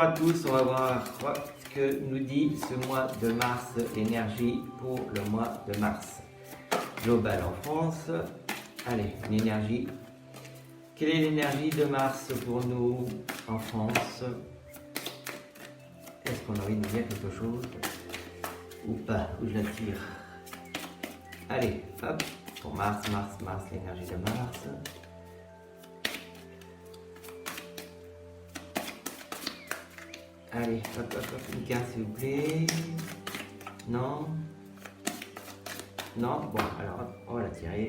à tous, on va voir ce que nous dit ce mois de mars, l'énergie pour le mois de mars. Global en France. Allez, l'énergie. Quelle est l'énergie de mars pour nous en France? Est-ce qu'on a envie de dire quelque chose ou pas? Où je la tire? Allez, hop, pour mars, l'énergie de mars. Allez, hop, une carte s'il vous plaît. Non. Non, bon, alors hop, on va la tirer.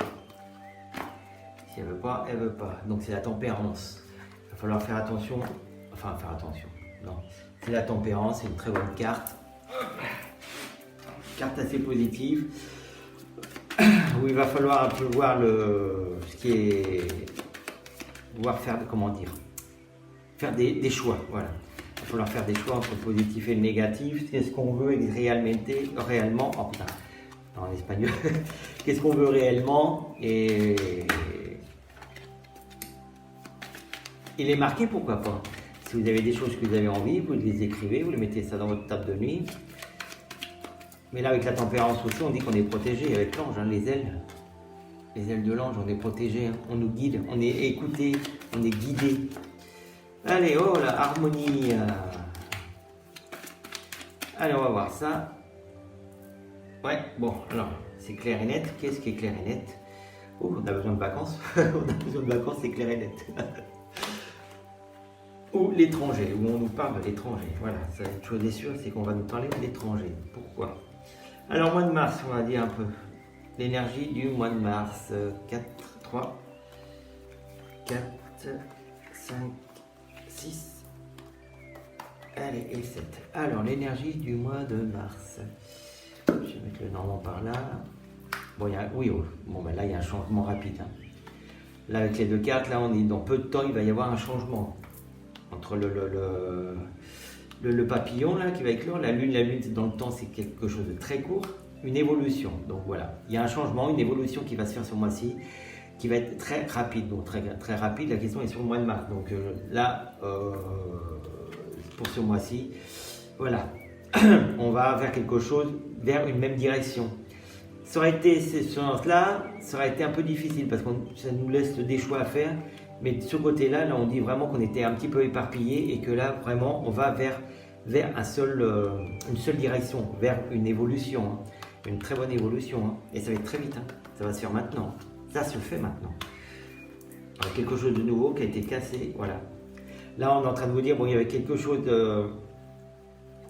Si elle veut pas, elle veut pas. Donc c'est la tempérance. Il va falloir faire attention. Enfin, faire attention. Non, c'est la tempérance, c'est une très bonne carte. Carte assez positive. Où il va falloir un peu voir ce qui est. Voir faire, comment dire. Faire des choix, voilà. Il va falloir faire des choix entre le positif et le négatif. Qu'est-ce qu'on veut réellement, oh putain, en espagnol, qu'est-ce qu'on veut réellement et les marquer, pourquoi pas. Si vous avez des choses que vous avez envie, vous les écrivez, vous les mettez ça dans votre table de nuit. Mais là, avec la tempérance aussi, on dit qu'on est protégé avec l'ange, hein, les ailes de l'ange, on est protégé, hein, on nous guide, on est écouté, on est guidé. Allez, oh la harmonie. Allez, on va voir ça. Ouais, bon, alors, c'est clair et net. Qu'est-ce qui est clair et net? Oh, on a besoin de vacances. On a besoin de vacances, c'est clair et net. Ou l'étranger, où on nous parle de l'étranger. Voilà, ça, une chose est sûre, c'est qu'on va nous parler de l'étranger. Pourquoi? Alors, mois de mars, on va dire un peu. L'énergie du mois de mars. 4, 3, 4, 5, 6, allez, et 7. Alors, l'énergie du mois de mars. Je vais mettre le normand par là. Bon, oui, oh, bon, ben là, il y a un changement rapide. Hein. Là, avec les deux cartes, là, on est dans peu de temps, il va y avoir un changement. Entre le papillon, là, qui va éclore, la lune, dans le temps, c'est quelque chose de très court. Une évolution. Donc, voilà. Il y a un changement, une évolution qui va se faire ce mois-ci, qui va être très rapide. Donc, très rapide. La question est sur le mois de mars. Donc, là, pour ce mois-ci, voilà. On va vers quelque chose, vers une même direction. Ça aurait été, ce sens-là, ça aurait été un peu difficile parce que ça nous laisse des choix à faire. Mais de ce côté-là, là, on dit vraiment qu'on était un petit peu éparpillé et que là, vraiment, on va vers une seule direction, vers une évolution, hein. Une très bonne évolution. Hein. Et ça va être très vite. Hein. Ça va se faire maintenant. Ça se fait maintenant. Alors, quelque chose de nouveau qui a été cassé. Voilà. Là, on est en train de vous dire, bon, il y avait quelque chose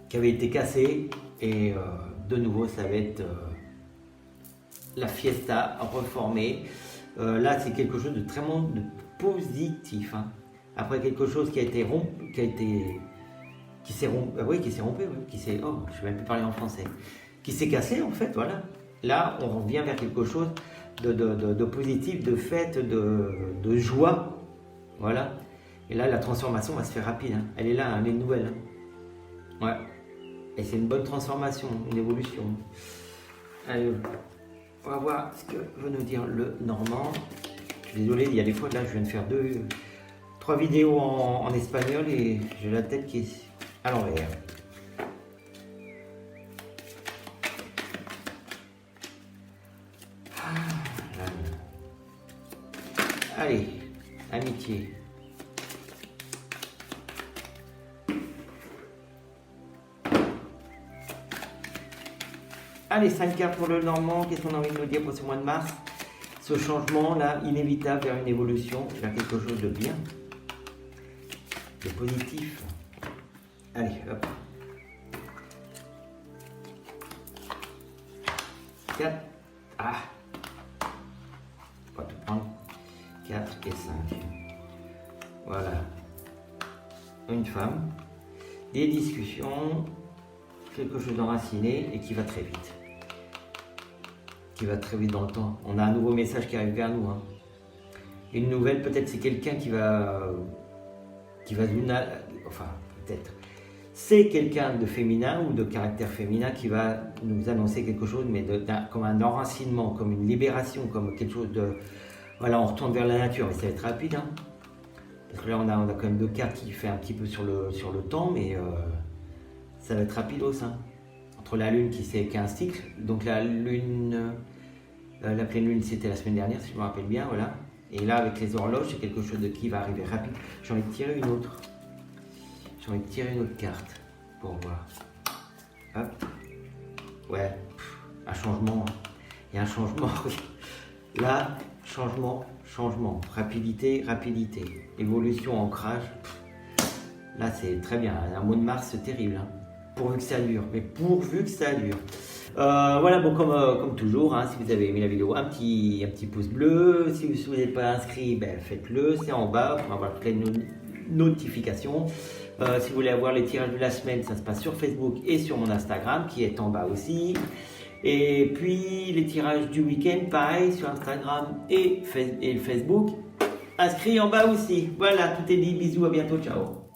qui avait été cassé. Et de nouveau, ça va être la fiesta reformée. Là, c'est quelque chose de très positif. Hein. Après quelque chose qui a été rompu, qui s'est rompu, oui, qui s'est rompu, oui, oh, je ne vais même plus parler en français. Qui s'est cassé en fait, voilà. Là, on revient vers quelque chose de positif, de fête, de joie, voilà. Et là, la transformation va se faire rapide, hein. Elle est là, hein, elle est nouvelle. Hein. Ouais. Et c'est une bonne transformation, une évolution. Allez, on va voir ce que veut nous dire le normand. Je suis désolé, il y a des fois, là, je viens de faire 3 vidéos en espagnol et j'ai la tête qui est à l'envers. Allez, amitié. Allez, 5 cartes pour le normand. Qu'est-ce qu'on a envie de nous dire pour ce mois de mars? Ce changement-là, inévitable vers une évolution, vers quelque chose de bien, de positif. Allez, hop. 4. Ah, pas tout prendre. 4 et 5. Voilà. Une femme. Des discussions. Quelque chose d'enraciné et qui va très vite. Qui va très vite dans le temps. On a un nouveau message qui arrive vers nous. Hein. Une nouvelle, peut-être c'est quelqu'un qui va enfin, peut-être. C'est quelqu'un de féminin ou de caractère féminin qui va nous annoncer quelque chose, mais comme un enracinement, comme une libération, comme quelque chose de... Voilà, on retourne vers la nature, mais ça va être rapide. Hein. Parce que là, on a quand même 2 cartes qui fait un petit peu sur le temps, mais ça va être rapidos. Hein. Entre la lune qui c'est un cycle, donc la lune, la pleine lune c'était la semaine dernière, si je me rappelle bien, voilà. Et là, avec les horloges, c'est quelque chose qui va arriver rapide. J'ai envie de tirer une autre. J'ai envie de tirer une autre carte pour voir. Hop. Ouais, un changement. Il y a un changement. Là, changement. Rapidité. Évolution, ancrage. Là, c'est très bien. Un mois de mars, c'est terrible. Hein. Pourvu que ça dure. Mais pourvu que ça dure. Voilà, bon, comme toujours, hein, si vous avez aimé la vidéo, un petit pouce bleu. Si vous n'êtes pas inscrit, ben, faites-le. C'est en bas pour avoir toutes les notifications. Si vous voulez avoir les tirages de la semaine, ça se passe sur Facebook et sur mon Instagram qui est en bas aussi. Et puis les tirages du week-end, pareil, sur Instagram et Facebook, inscrit en bas aussi. Voilà, tout est dit. Bisous, à bientôt, ciao.